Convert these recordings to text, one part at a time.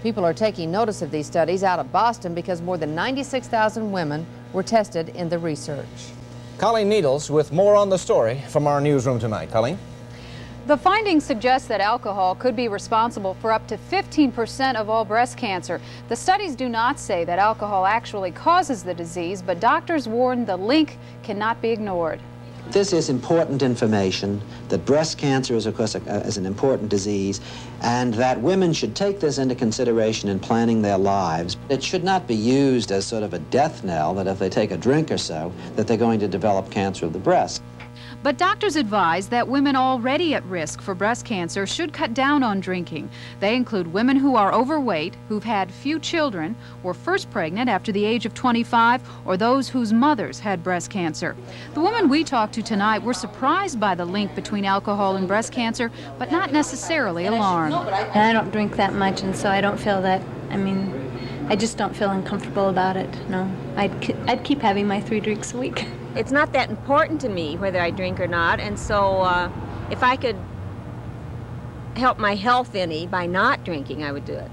People are taking notice of these studies out of Boston because more than 96,000 women were tested in the research. Colleen Needles with more on the story from our newsroom tonight. Colleen? The findings suggest that alcohol could be responsible for up to 15% of all breast cancer. The studies do not say that alcohol actually causes the disease, but doctors warn the link cannot be ignored. This is important information, that breast cancer is, of course, is an important disease, and that women should take this into consideration in planning their lives. It should not be used as sort of a death knell that if they take a drink or so, that they're going to develop cancer of the breast. But doctors advise that women already at risk for breast cancer should cut down on drinking. They include women who are overweight, who've had few children, were first pregnant after the age of 25, or those whose mothers had breast cancer. The women we talked to tonight were surprised by the link between alcohol and breast cancer, but not necessarily alarmed. And I don't drink that much, and so I don't feel that, I just don't feel uncomfortable about it, no. I'd keep having my 3 drinks a week. It's not that important to me whether I drink or not, and so if I could help my health any by not drinking, I would do it.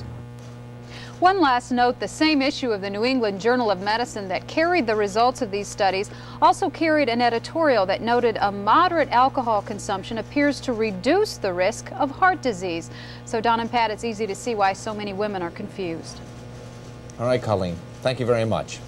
One last note, the same issue of the New England Journal of Medicine that carried the results of these studies also carried an editorial that noted a moderate alcohol consumption appears to reduce the risk of heart disease. So Don and Pat, it's easy to see why so many women are confused. All right, Colleen, thank you very much.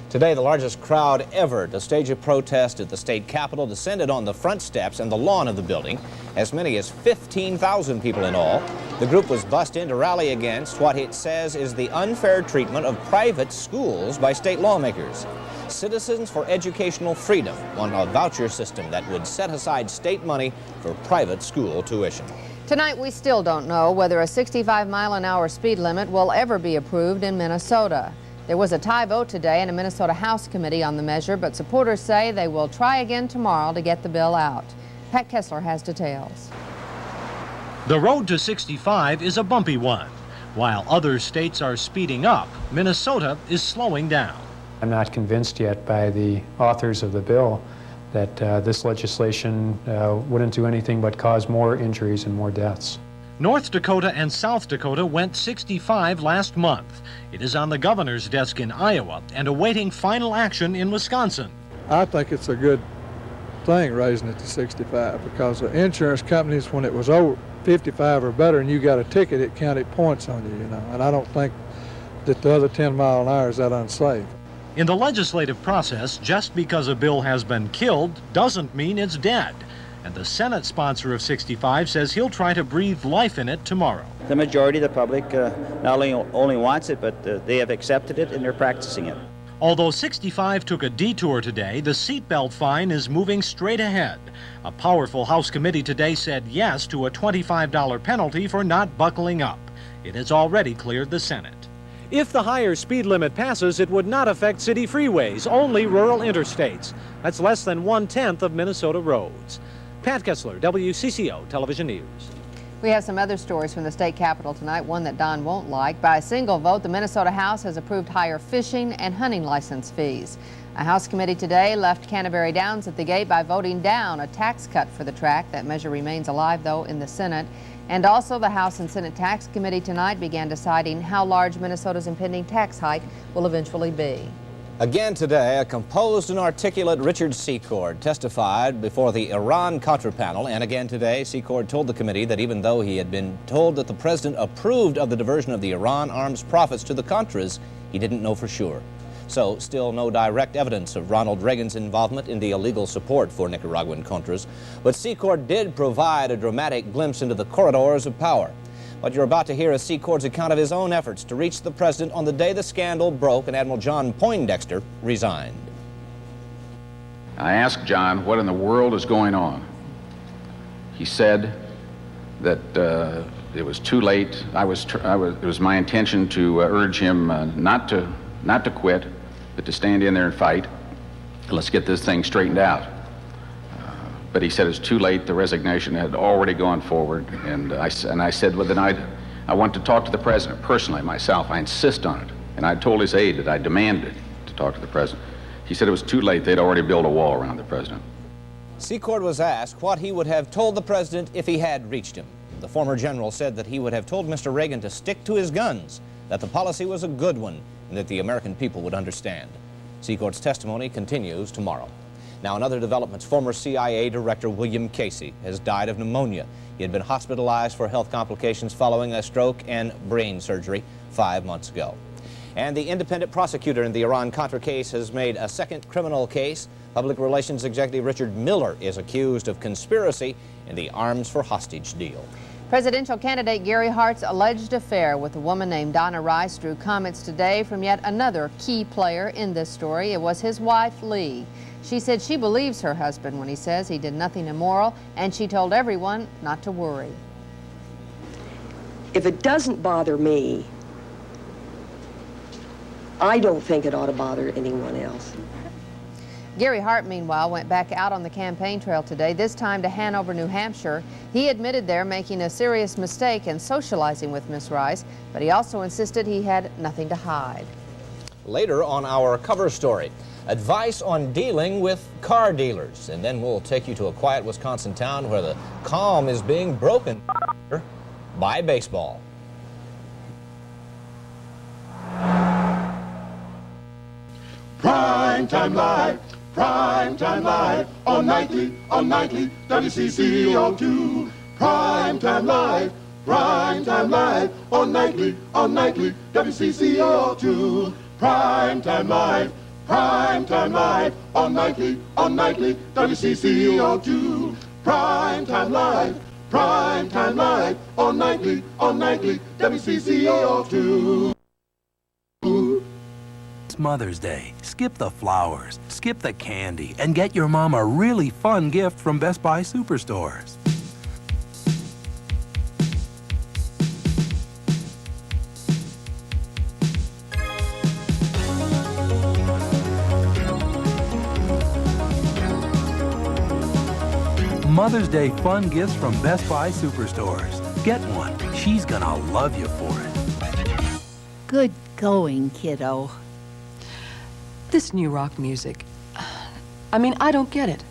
Today, the largest crowd ever to stage a protest at the state capitol descended on the front steps and the lawn of the building. As many as 15,000 people in all. The group was bussed in to rally against what it says is the unfair treatment of private schools by state lawmakers. Citizens for Educational Freedom want a voucher system that would set aside state money for private school tuition. Tonight, we still don't know whether a 65-mile-an-hour speed limit will ever be approved in Minnesota. There was a tie vote today in a Minnesota House committee on the measure, but supporters say they will try again tomorrow to get the bill out. Pat Kessler has details. The road to 65 is a bumpy one. While other states are speeding up, Minnesota is slowing down. I'm not convinced yet by the authors of the bill that this legislation wouldn't do anything but cause more injuries and more deaths. North Dakota and South Dakota went 65 last month. It is on the governor's desk in Iowa and awaiting final action in Wisconsin. I think it's a good thing raising it to 65 because the insurance companies, when it was over 55 or better and you got a ticket, it counted points on you, and I don't think that the other 10 mile an hour is that unsafe. In the legislative process, just because a bill has been killed doesn't mean it's dead. And the Senate sponsor of 65 says he'll try to breathe life in it tomorrow. The majority of the public not only wants it, but they have accepted it and they're practicing it. Although 65 took a detour today, the seatbelt fine is moving straight ahead. A powerful House committee today said yes to a $25 penalty for not buckling up. It has already cleared the Senate. If the higher speed limit passes, it would not affect city freeways, only rural interstates. That's less than 1/10 of Minnesota roads. Pat Kessler, WCCO Television News. We have some other stories from the state capitol tonight, one that Don won't like. By a single vote, the Minnesota House has approved higher fishing and hunting license fees. A House committee today left Canterbury Downs at the gate by voting down a tax cut for the track. That measure remains alive, though, in the Senate. And also the House and Senate Tax Committee tonight began deciding how large Minnesota's impending tax hike will eventually be. Again today, a composed and articulate Richard Secord testified before the Iran-Contra panel. And again today, Secord told the committee that even though he had been told that the president approved of the diversion of the Iran arms profits to the Contras, he didn't know for sure. So, still no direct evidence of Ronald Reagan's involvement in the illegal support for Nicaraguan Contras. But Secord did provide a dramatic glimpse into the corridors of power. What you're about to hear is Secord's account of his own efforts to reach the president on the day the scandal broke and Admiral John Poindexter resigned. I asked John what in the world is going on. He said that it was too late. It was my intention to urge him not to quit, but to stand in there and fight. Let's get this thing straightened out. But he said it's too late. The resignation had already gone forward. And I said, well, then I want to talk to the president personally, myself. I insist on it. And I told his aide that I demanded to talk to the president. He said it was too late. They'd already built a wall around the president. Secord was asked what he would have told the president if he had reached him. The former general said that he would have told Mr. Reagan to stick to his guns, that the policy was a good one, and that the American people would understand. Secor's testimony continues tomorrow. Now, in other developments, former CIA Director William Casey has died of pneumonia. He had been hospitalized for health complications following a stroke and brain surgery 5 months ago. And the independent prosecutor in the Iran-Contra case has made a second criminal case. Public Relations Executive Richard Miller is accused of conspiracy in the arms for hostage deal. Presidential candidate Gary Hart's alleged affair with a woman named Donna Rice drew comments today from yet another key player in this story. It was his wife, Lee. She said she believes her husband when he says he did nothing immoral, and she told everyone not to worry. If it doesn't bother me, I don't think it ought to bother anyone else. Gary Hart, meanwhile, went back out on the campaign trail today, this time to Hanover, New Hampshire. He admitted there making a serious mistake in socializing with Miss Rice, but he also insisted he had nothing to hide. Later on our cover story, advice on dealing with car dealers. And then we'll take you to a quiet Wisconsin town where the calm is being broken by baseball. Prime Time Live, Prime Time Live, on nightly, WCCO2. Prime Time Live, Prime Time Live, on nightly, WCCO2. Prime Time Live, Prime Time Live, on nightly, WCCO2. Prime Time Live, Prime Time Live, on nightly, WCCO2. It's Mother's Day. Skip the flowers, skip the candy, and get your mom a really fun gift from Best Buy Superstores. Mother's Day fun gifts from Best Buy Superstores. Get one. She's gonna love you for it. Good going, kiddo. This new rock music, I mean, I don't get it.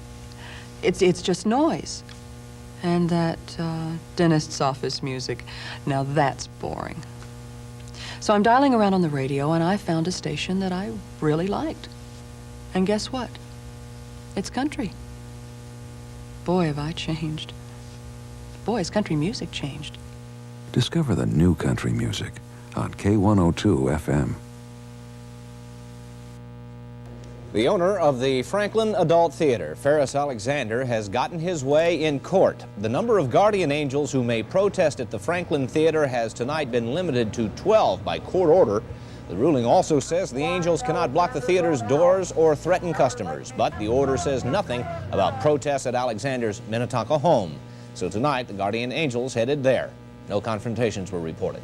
It's just noise. And that dentist's office music, now that's boring. So I'm dialing around on the radio and I found a station that I really liked. And guess what? It's country. Boy, have I changed. Boy, has country music changed. Discover the new country music on K102 FM. The owner of the Franklin Adult Theater, Ferris Alexander, has gotten his way in court. The number of guardian angels who may protest at the Franklin Theater has tonight been limited to 12 by court order. The ruling also says the angels cannot block the theater's doors or threaten customers, but the order says nothing about protests at Alexander's Minnetonka home. So tonight, the guardian angels headed there. No confrontations were reported.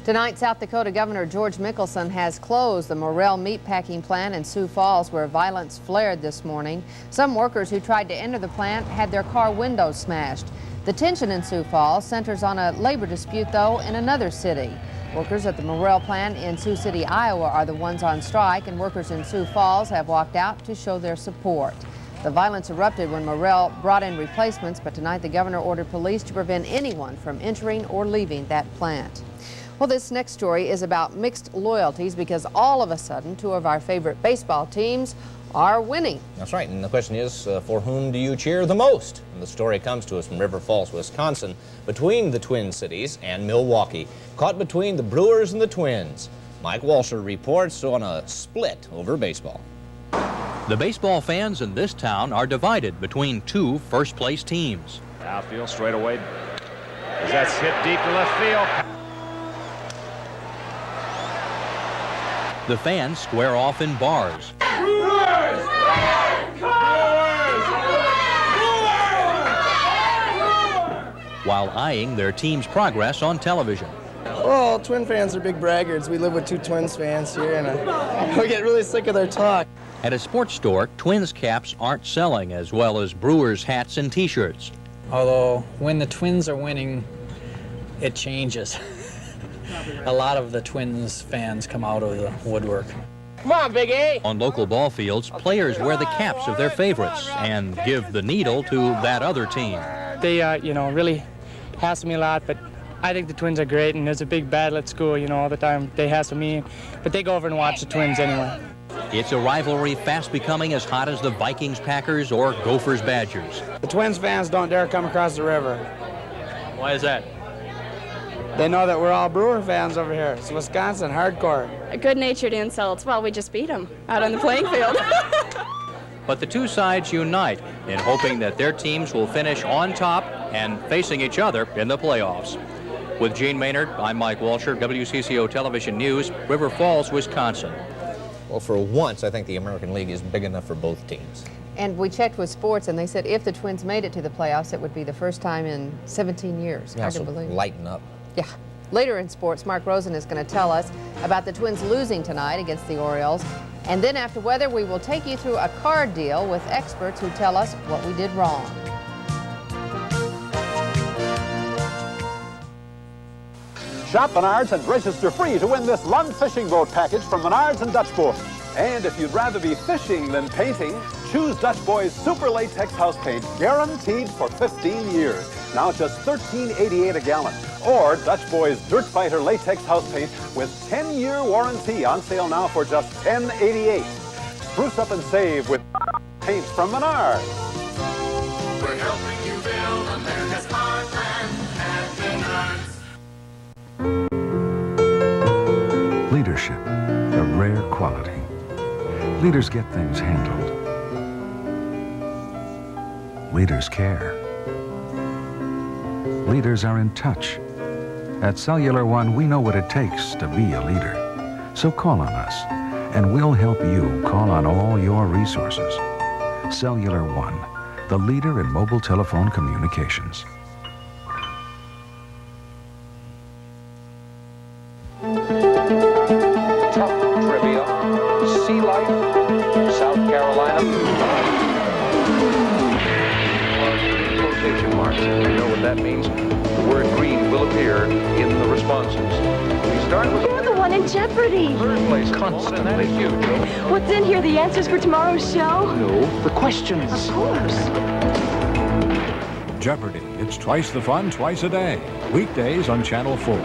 Tonight, South Dakota Governor George Mickelson has closed the Morrell meatpacking plant in Sioux Falls, where violence flared this morning. Some workers who tried to enter the plant had their car windows smashed. The tension in Sioux Falls centers on a labor dispute, though, in another city. Workers at the Morrell plant in Sioux City, Iowa are the ones on strike, and workers in Sioux Falls have walked out to show their support. The violence erupted when Morrell brought in replacements, but tonight the governor ordered police to prevent anyone from entering or leaving that plant. Well, this next story is about mixed loyalties because all of a sudden, two of our favorite baseball teams are winning. That's right, and the question is, for whom do you cheer the most? And the story comes to us from River Falls, Wisconsin, between the Twin Cities and Milwaukee, caught between the Brewers and the Twins. Mike Walsher reports on a split over baseball. The baseball fans in this town are divided between two first-place teams. Outfield straight away. That's hit deep to left field. The fans square off in bars. Brewers! While eyeing their team's progress on television. Well, Twin fans are big braggarts. We live with two Twins fans here, and we get really sick of their talk. At a sports store, Twins caps aren't selling as well as Brewers hats and T-shirts. Although, when the Twins are winning, it changes. A lot of the Twins fans come out of the woodwork. Come on, Big A! On local ball fields, players wear the caps of their favorites and give the needle to that other team. They, really hassle me a lot, but I think the Twins are great, and there's a big battle at school, you know, all the time. They hassle me, but they go over and watch the Twins anyway. It's a rivalry fast becoming as hot as the Vikings-Packers or Gophers-Badgers. The Twins fans don't dare come across the river. Why is that? They know that we're all Brewer fans over here. It's Wisconsin, hardcore. Good-natured insults. Well, we just beat them out on the playing field. But the two sides unite in hoping that their teams will finish on top and facing each other in the playoffs. With Gene Maynard, I'm Mike Walsher, WCCO Television News, River Falls, Wisconsin. Well, for once, I think the American League is big enough for both teams. And we checked with sports, and they said if the Twins made it to the playoffs, it would be the first time in 17 years. Yeah, Hard so to believe. lighten up. Yeah. Later in sports, Mark Rosen is going to tell us about the Twins losing tonight against the Orioles. And then after weather, we will take you through a card deal with experts who tell us what we did wrong. Shop Menards and register free to win this Lund fishing boat package from Menards and Dutch Boy. And if you'd rather be fishing than painting, choose Dutch Boy's Super Latex House Paint, guaranteed for 15 years. Now just $13.88 a gallon. Or Dutch Boy's Dirt Fighter Latex House Paint with 10-year warranty, on sale now for just $10.88. Spruce up and save with paints from Menards. We're helping you build America's heartland at Menards. Leadership, a rare quality. Leaders get things handled. Leaders care. Leaders are in touch. At Cellular One, we know what it takes to be a leader. So call on us, and we'll help you call on all your resources. Cellular One, the leader in mobile telephone communications. Trivia, sea life, South Carolina. Quotation marks. You know what that means? The word green will appear in the responses. We start with... You're the one in jeopardy. Third place, constantly huge. What's in here, the answers for tomorrow's show? No, the questions. Of course. Jeopardy! It's twice the fun, twice a day. Weekdays on Channel 4.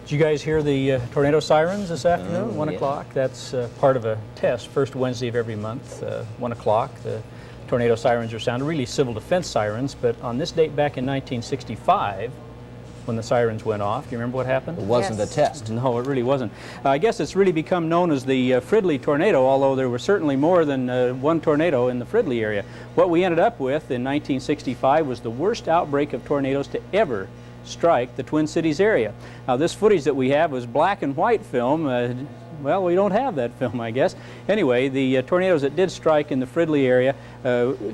Did you guys hear the tornado sirens this afternoon? 1 o'clock. That's part of a test, first Wednesday of every month, 1 o'clock. The tornado sirens are sounded, really civil defense sirens, but on this date back in 1965, when the sirens went off, do you remember what happened? It wasn't a test. No, it really wasn't. I guess it's really become known as the Fridley tornado, although there were certainly more than one tornado in the Fridley area. What we ended up with in 1965 was the worst outbreak of tornadoes to ever strike the Twin Cities area. Now, this footage that we have was black and white film. Well, we don't have that film, I guess. Anyway, the tornadoes that did strike in the Fridley area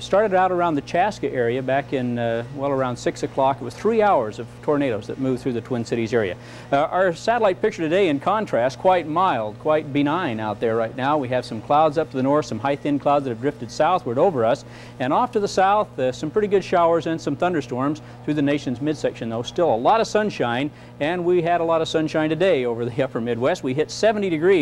started out around the Chaska area back in, well, around 6 o'clock. It was 3 hours of tornadoes that moved through the Twin Cities area. Our satellite picture today, in contrast, quite mild, quite benign out there right now. We have some clouds up to the north, some high-thin clouds that have drifted southward over us. And off to the south, some pretty good showers and some thunderstorms through the nation's midsection, though. Still a lot of sunshine, and we had a lot of sunshine today over the upper Midwest. We hit 70 degrees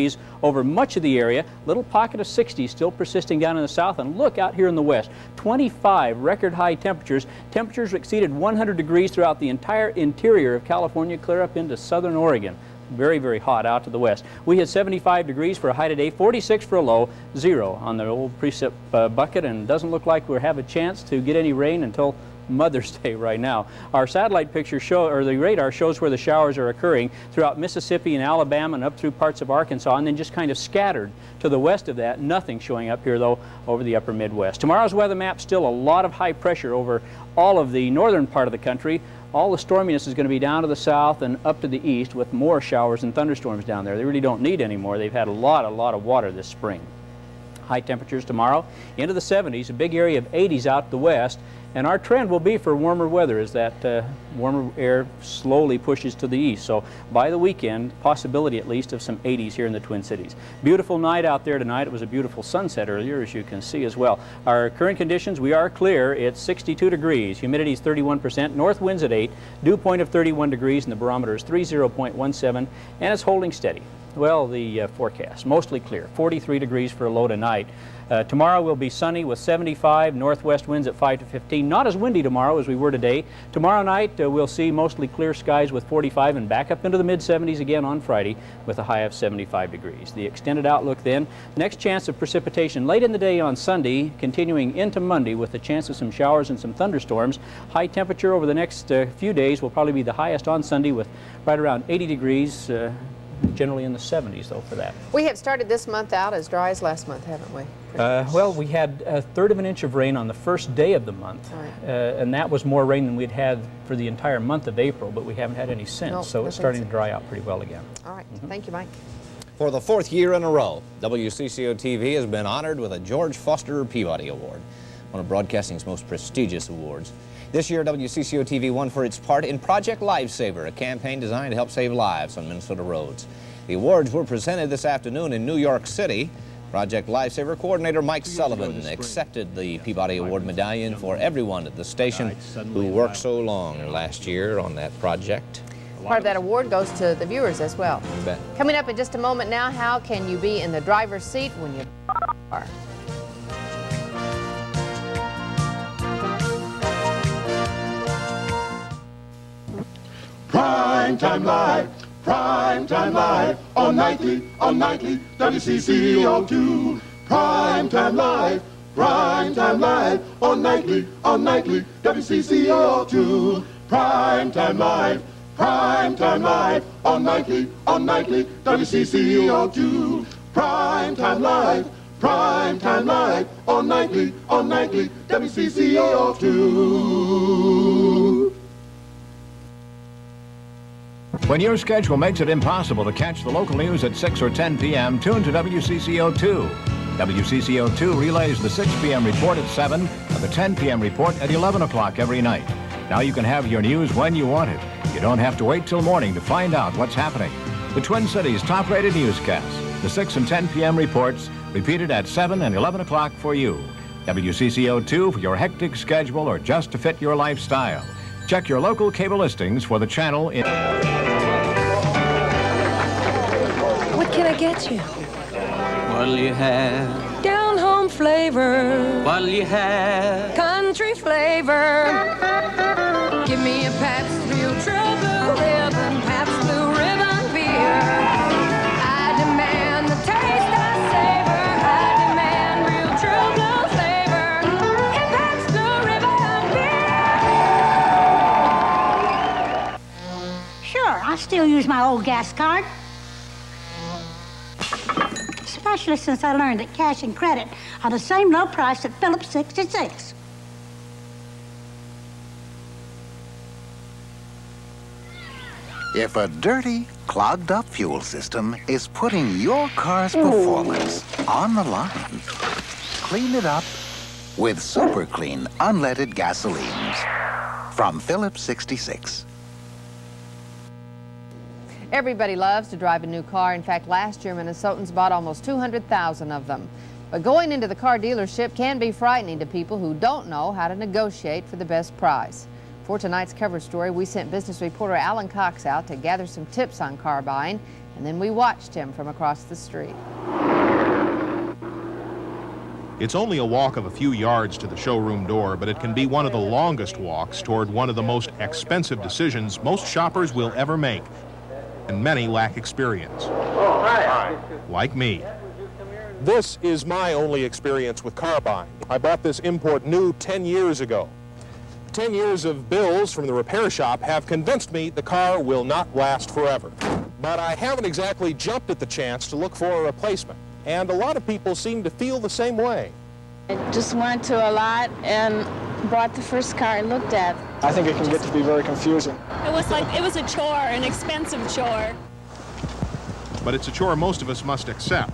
over much of the area. Little pocket of 60 still persisting down in the south, and look out here in the west. 25 record high temperatures. Temperatures exceeded 100 degrees throughout the entire interior of California, clear up into southern Oregon. Very, very hot out to the west. We hit 75 degrees for a high today, 46 for a low, 0 on the old precip bucket, and doesn't look like we'll have a chance to get any rain until Mother's Day right now. Our satellite picture or the radar shows where the showers are occurring throughout Mississippi and Alabama and up through parts of Arkansas, and then just kind of scattered to the west of that. Nothing showing up here, though, over the upper Midwest. Tomorrow's weather map, still a lot of high pressure over all of the northern part of the country. All the storminess is going to be down to the south and up to the east, with more showers and thunderstorms down there. They really don't need any more. They've had a lot of water this spring. High temperatures tomorrow into the 70s, a big area of 80s out the west. And our trend will be for warmer weather as that warmer air slowly pushes to the east. So by the weekend, possibility at least of some 80s here in the Twin Cities. Beautiful night out there tonight. It was a beautiful sunset earlier, as you can see as well. Our current conditions, we are clear. It's 62 degrees. Humidity is 31%. North winds at 8. Dew point of 31 degrees, and the barometer is 30.17, and it's holding steady. Well, the forecast, mostly clear. 43 degrees for a low tonight. Tomorrow will be sunny with 75, northwest winds at 5 to 15 sunny, not as windy tomorrow as we were today. Tomorrow night, we'll see mostly clear skies with 45 and back up into the mid-70s again on Friday with a high of 75 degrees. The extended outlook then, next chance of precipitation late in the day on Sunday, continuing into Monday with a chance of some showers and some thunderstorms. High temperature over the next few days will probably be the highest on Sunday with right around 80 degrees, generally in the 70s though for that. We have started this month out as dry as last month, haven't we? Well, we had 1/3 of an inch of rain on the first day of the month, right. And that was more rain than we'd had for the entire month of April, but we haven't had any since, Nope, so it's starting to dry out pretty well again. All right, thank you, Mike. For the 4th year in a row, WCCO TV has been honored with a George Foster Peabody Award, one of broadcasting's most prestigious awards. This year, WCCO TV won for its part in Project Lifesaver, a campaign designed to help save lives on Minnesota roads. The awards were presented this afternoon in New York City. Project Lifesaver coordinator Mike Sullivan accepted the Peabody Award medallion for everyone at the station who worked so long last year on that project. Part of that award goes to the viewers as well. You bet. Coming up in just a moment now, how can you be in the driver's seat when you are? Prime Time Live, Prime Time Live, on nightly, WCCO2. Prime Time Live, Prime Time Live, on nightly, WCCO2. Prime Time Live, Prime Time Live, on nightly, WCCO2. Prime Time Live, Prime Time Live, on nightly, WCCO2. When your schedule makes it impossible to catch the local news at 6 or 10 p.m., tune to WCCO2. WCCO2 relays the 6 p.m. report at 7 and the 10 p.m. report at 11 o'clock every night. Now you can have your news when you want it. You don't have to wait till morning to find out what's happening. The Twin Cities' top-rated newscasts, the 6 and 10 p.m. reports, repeated at 7 and 11 o'clock for you. WCCO2 for your hectic schedule or just to fit your lifestyle. Check your local cable listings for the channel in... What can I get you? What'll you have? Down home flavor. What'll you have? Country flavor. Give me a Pabst Real True Blue Ribbon, Pabst Blue Ribbon beer. I demand the taste I savor. I demand Real True Blue flavor and Pabst Blue Ribbon beer. Sure, I still use my old gas card. Especially since I learned that cash and credit are the same low price at Phillips 66. If a dirty, clogged-up fuel system is putting your car's performance on the line, clean it up with super clean unleaded gasolines from Phillips 66. Everybody loves to drive a new car. In fact, last year, Minnesotans bought almost 200,000 of them. But going into the car dealership can be frightening to people who don't know how to negotiate for the best price. For tonight's cover story, we sent business reporter Alan Cox out to gather some tips on car buying, and then we watched him from across the street. It's only a walk of a few yards to the showroom door, but it can be one of the longest walks toward one of the most expensive decisions most shoppers will ever make. And many lack experience. Oh, hi. Like me. This is my only experience with car buying. I bought this import new 10 years ago. 10 years of bills from the repair shop have convinced me the car will not last forever. But I haven't exactly jumped at the chance to look for a replacement. And a lot of people seem to feel the same way. I just went to a lot and bought the first car I looked at. I think it can get to be very confusing. It was a chore, an expensive chore. But it's a chore most of us must accept.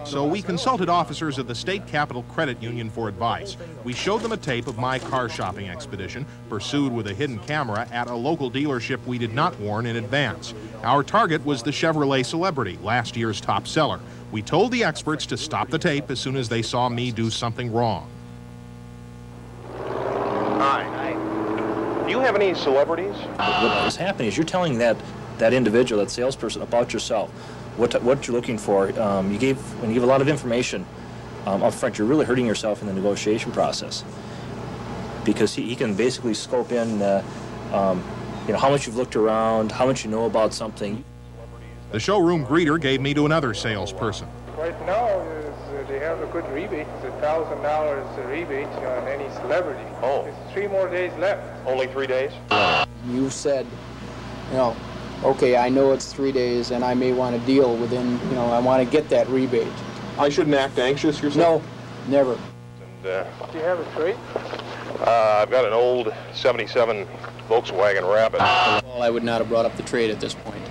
So we consulted officers of the State Capital Credit Union for advice. We showed them a tape of my car shopping expedition, pursued with a hidden camera at a local dealership we did not warn in advance. Our target was the Chevrolet Celebrity, last year's top seller. We told the experts to stop the tape as soon as they saw me do something wrong. Hi. Do you have any celebrities? What is happening is you're telling that individual, that salesperson, about yourself, what you're looking for. When you give a lot of information up front, you're really hurting yourself in the negotiation process. because he can basically scope in, how much you've looked around, how much you know about something. The showroom greeter gave me to another salesperson. Right now, they have a good rebate. It's $1,000 rebate on any celebrity. Oh. It's 3 more days left. Only 3 days? You said, okay, I know it's 3 days and I may want to deal within, I want to get that rebate. I shouldn't act anxious, you're saying? No, never. Do you have a trade? I've got an old 77 Volkswagen Rabbit. Well, I would not have brought up the trade at this point.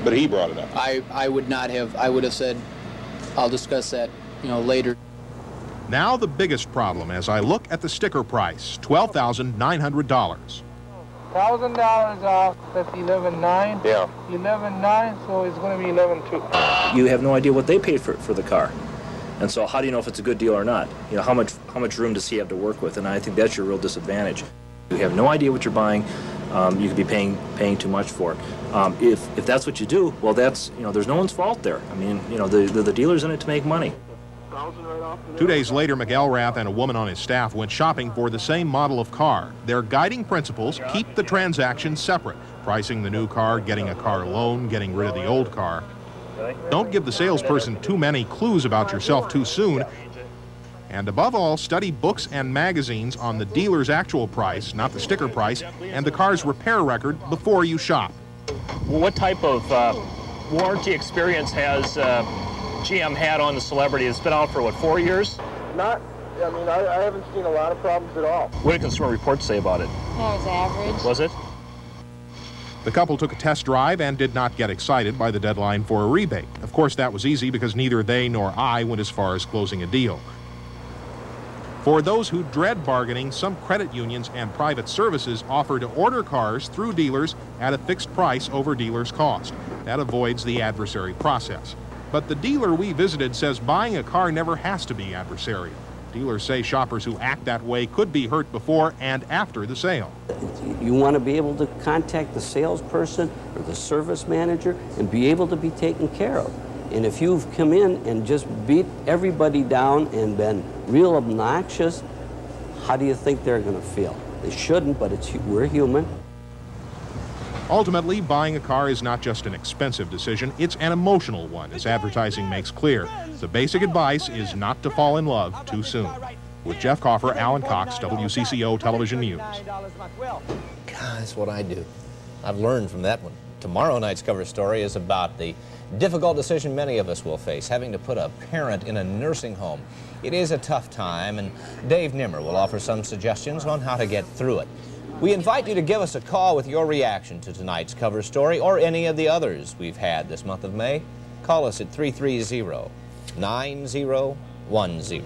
But he brought it up. I would not have. I would have said, I'll discuss that, later. Now the biggest problem as I look at the sticker price, $12,900. $1,000 off, that's 11,900. Yeah. 11,900, so it's going to be 11,200. You have no idea what they paid for the car. And so how do you know if it's a good deal or not? How much room does he have to work with? And I think that's your real disadvantage. You have no idea what you're buying. You could be paying too much for it. If that's what you do, well, that's, there's no one's fault there. I mean, the dealer's in it to make money. 2 days later, McElrath and a woman on his staff went shopping for the same model of car. Their guiding principles: keep the transactions separate. Pricing the new car, getting a car loan, getting rid of the old car. Don't give the salesperson too many clues about yourself too soon. And above all, study books and magazines on the dealer's actual price, not the sticker price, and the car's repair record before you shop. What type of warranty experience has GM had on the Celebrity? It's been out for, 4 years? I haven't seen a lot of problems at all. What did Consumer Reports say about it? That was average. Was it? The couple took a test drive and did not get excited by the deadline for a rebate. Of course, that was easy because neither they nor I went as far as closing a deal. For those who dread bargaining, some credit unions and private services offer to order cars through dealers at a fixed price over dealer's cost. That avoids the adversary process. But the dealer we visited says buying a car never has to be adversarial. Dealers say shoppers who act that way could be hurt before and after the sale. You want to be able to contact the salesperson or the service manager and be able to be taken care of. And if you've come in and just beat everybody down and been real obnoxious, how do you think they're going to feel? They shouldn't, but we're human. Ultimately, buying a car is not just an expensive decision, it's an emotional one, as advertising makes clear. The basic advice is not to fall in love too soon. With Jeff Coffer, Alan Cox, WCCO Television News. God, that's what I do. I've learned from that one. Tomorrow night's cover story is about the difficult decision many of us will face, having to put a parent in a nursing home. It is a tough time, and Dave Nimmer will offer some suggestions on how to get through it. We invite you to give us a call with your reaction to tonight's cover story or any of the others we've had this month of May. Call us at 330-9010.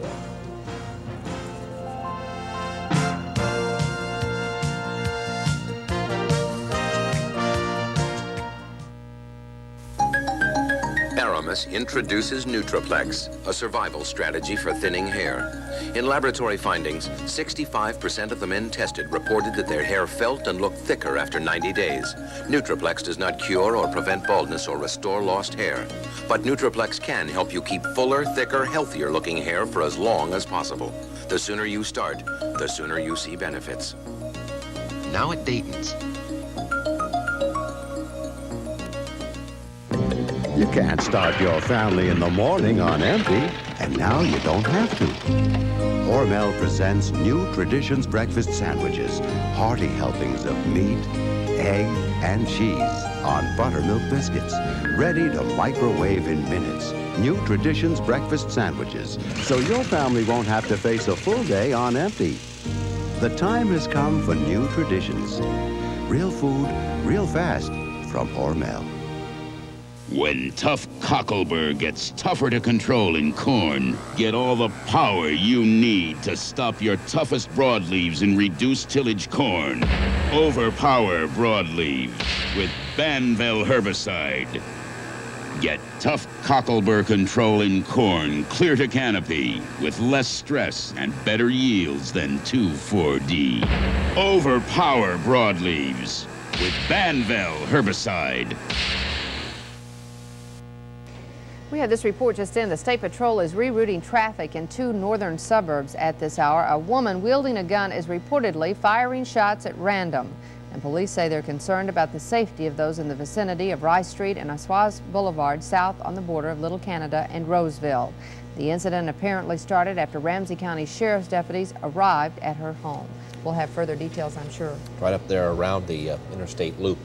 Aramis introduces Nutriplex, a survival strategy for thinning hair. In laboratory findings, 65% of the men tested reported that their hair felt and looked thicker after 90 days. Nutriplex does not cure or prevent baldness or restore lost hair. But Nutriplex can help you keep fuller, thicker, healthier-looking hair for as long as possible. The sooner you start, the sooner you see benefits. Now at Dayton's. You can't start your family in the morning on empty, and now you don't have to. Hormel presents new Traditions breakfast sandwiches, hearty helpings of meat, egg, and cheese on buttermilk biscuits, ready to microwave in minutes. New Traditions breakfast sandwiches, so your family won't have to face a full day on empty. The time has come for New Traditions. Real food, real fast, from Hormel. When tough cocklebur gets tougher to control in corn, get all the power you need to stop your toughest broadleaves in reduced tillage corn. Overpower broadleaves with Banvel herbicide. Get tough cocklebur control in corn clear to canopy with less stress and better yields than 2,4-D. Overpower broadleaves with Banvel herbicide. We have this report just in. The State Patrol is rerouting traffic in 2 northern suburbs at this hour. A woman wielding a gun is reportedly firing shots at random. And police say they're concerned about the safety of those in the vicinity of Rice Street and Oswaz Boulevard south on the border of Little Canada and Roseville. The incident apparently started after Ramsey County Sheriff's deputies arrived at her home. We'll have further details, I'm sure. Right up there around the interstate loop.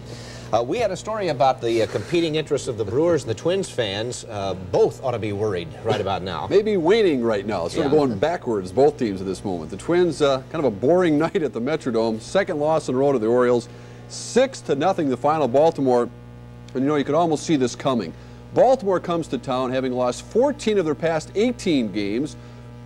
We had a story about the competing interests of the Brewers and the Twins fans. Both ought to be worried right about now. Maybe waning right now, sort of going backwards, both teams at this moment. The Twins, kind of a boring night at the Metrodome. Second loss in a row to the Orioles. 6-0 the final, Baltimore. And you know, you could almost see this coming. Baltimore comes to town having lost 14 of their past 18 games.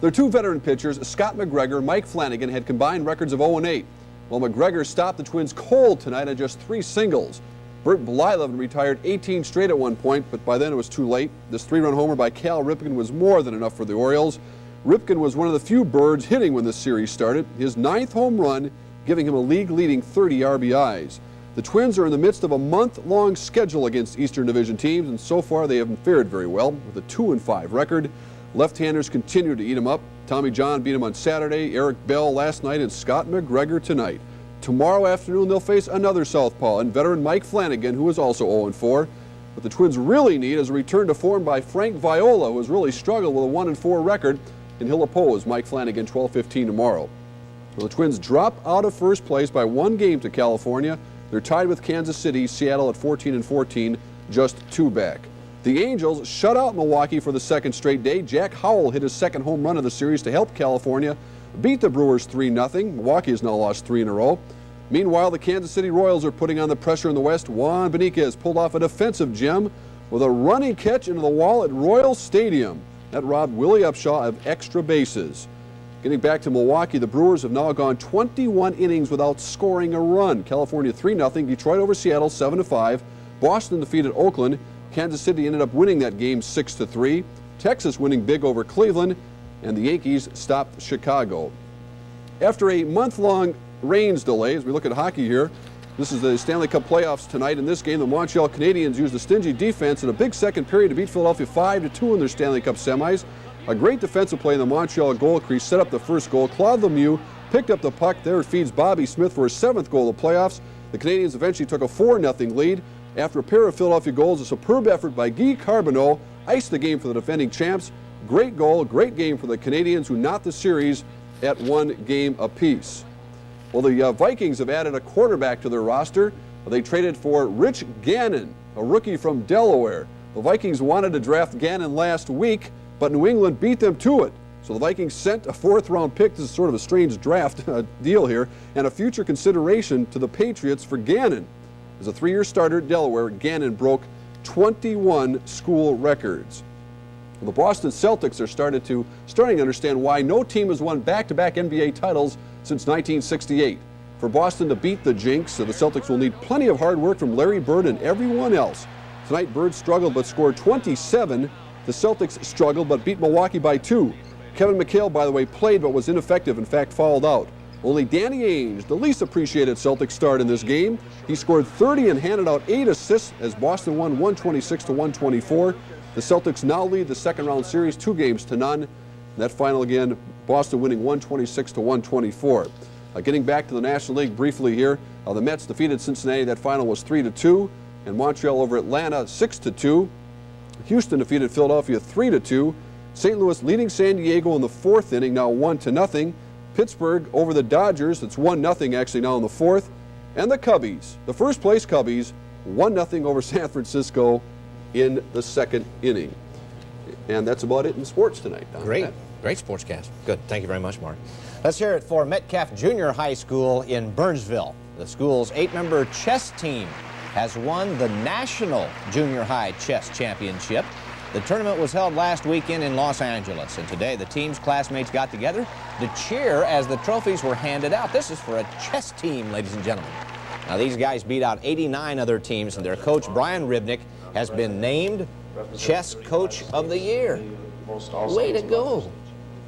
Their 2 veteran pitchers, Scott McGregor and Mike Flanagan, had combined records of 0-8. While McGregor stopped the Twins cold tonight on just 3 singles. Bert Blyleven retired 18 straight at one point, but by then it was too late. This 3-run homer by Cal Ripken was more than enough for the Orioles. Ripken was one of the few birds hitting when this series started. His 9th home run, giving him a league-leading 30 RBIs. The Twins are in the midst of a month-long schedule against Eastern Division teams, and so far they haven't fared very well, with a 2-5 record. Left-handers continue to eat them up. Tommy John beat him on Saturday, Eric Bell last night, and Scott McGregor tonight. Tomorrow afternoon, they'll face another southpaw and veteran Mike Flanagan, who is also 0-4. What the Twins really need is a return to form by Frank Viola, who has really struggled with a 1-4 record, and he'll oppose Mike Flanagan 12-15 tomorrow. Well, the Twins drop out of first place by 1 game to California. They're tied with Kansas City, Seattle at 14-14, just 2 back. The Angels shut out Milwaukee for the 2nd straight day. Jack Howell hit his 2nd home run of the series to help California beat the Brewers 3-0. Milwaukee has now lost 3 in a row. Meanwhile, the Kansas City Royals are putting on the pressure in the West. Juan Beniquez pulled off a defensive gem with a running catch into the wall at Royal Stadium. That robbed Willie Upshaw of extra bases. Getting back to Milwaukee, the Brewers have now gone 21 innings without scoring a run. California 3-0, Detroit over Seattle 7-5, Boston defeated Oakland, Kansas City ended up winning that game 6-3, Texas winning big over Cleveland, and the Yankees stopped Chicago. After a month-long rains delay, as we look at hockey here, this is the Stanley Cup playoffs tonight. In this game, the Montreal Canadiens used a stingy defense in a big second period to beat Philadelphia 5-2 in their Stanley Cup semis. A great defensive play in the Montreal goal crease set up the first goal. Claude Lemieux picked up the puck. There it feeds Bobby Smith for his 7th goal of the playoffs. The Canadiens eventually took a 4-0 lead. After a pair of Philadelphia goals, a superb effort by Guy Carbonneau iced the game for the defending champs. Great goal, great game for the Canadiens, who knot the series at 1 game apiece. Well, the Vikings have added a quarterback to their roster. They traded for Rich Gannon, a rookie from Delaware. The Vikings wanted to draft Gannon last week, but New England beat them to it. So the Vikings sent a 4th-round pick. This is sort of a strange draft deal here, and a future consideration to the Patriots for Gannon. As a 3-year starter at Delaware, Gannon broke 21 school records. Well, the Boston Celtics are starting to understand why no team has won back-to-back NBA titles since 1968. For Boston to beat the Jinx, the Celtics will need plenty of hard work from Larry Bird and everyone else. Tonight, Bird struggled but scored 27. The Celtics struggled but beat Milwaukee by 2. Kevin McHale, by the way, played but was ineffective, in fact, fouled out. Only Danny Ainge, the least appreciated Celtics start in this game. He scored 30 and handed out 8 assists as Boston won 126-124. The Celtics now lead the 2nd-round series 2-0. That final again, Boston winning 126-124. Getting back to the National League briefly here, the Mets defeated Cincinnati. That final was 3-2, and Montreal over Atlanta 6-2. Houston defeated Philadelphia 3-2. St. Louis leading San Diego in the 4th inning, now 1-0. Pittsburgh over the Dodgers, it's 1-0 actually now in the 4th. And the Cubbies, the first place Cubbies, 1-0 over San Francisco in the 2nd inning. And that's about it in sports tonight, Don. Great sportscast. Good. Thank you very much, Mark. Let's hear it for Metcalf Junior High School in Burnsville. The school's 8-member chess team has won the National Junior High Chess Championship. The tournament was held last weekend in Los Angeles, and today the team's classmates got together to cheer as the trophies were handed out. This is for a chess team, ladies and gentlemen. Now, these guys beat out 89 other teams, and their coach, Brian Ribnick, has been named Chess Coach of the Year. Way to go,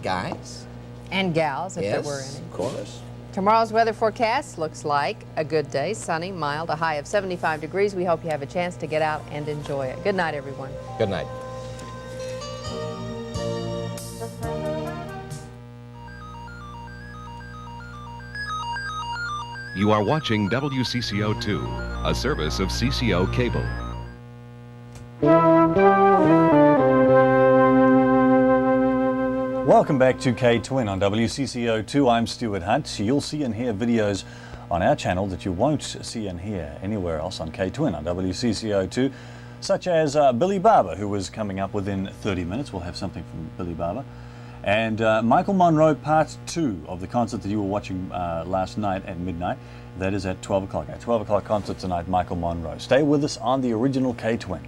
guys. And gals, if there were any. Of course. Tomorrow's weather forecast looks like a good day, sunny, mild, a high of 75 degrees. We hope you have a chance to get out and enjoy it. Good night, everyone. Good night. You are watching WCCO2, a service of CCO Cable. Welcome back to K-Twin on WCCO2. I'm Stuart Hunt. You'll see and hear videos on our channel that you won't see and hear anywhere else on K-Twin on WCCO2, such as Billy Barber, who was coming up within 30 minutes. We'll have something from Billy Barber. And Michael Monroe Part 2 of the concert that you were watching last night at midnight. That is at 12 o'clock. At 12 o'clock concert tonight, Michael Monroe. Stay with us on the original K-Twin.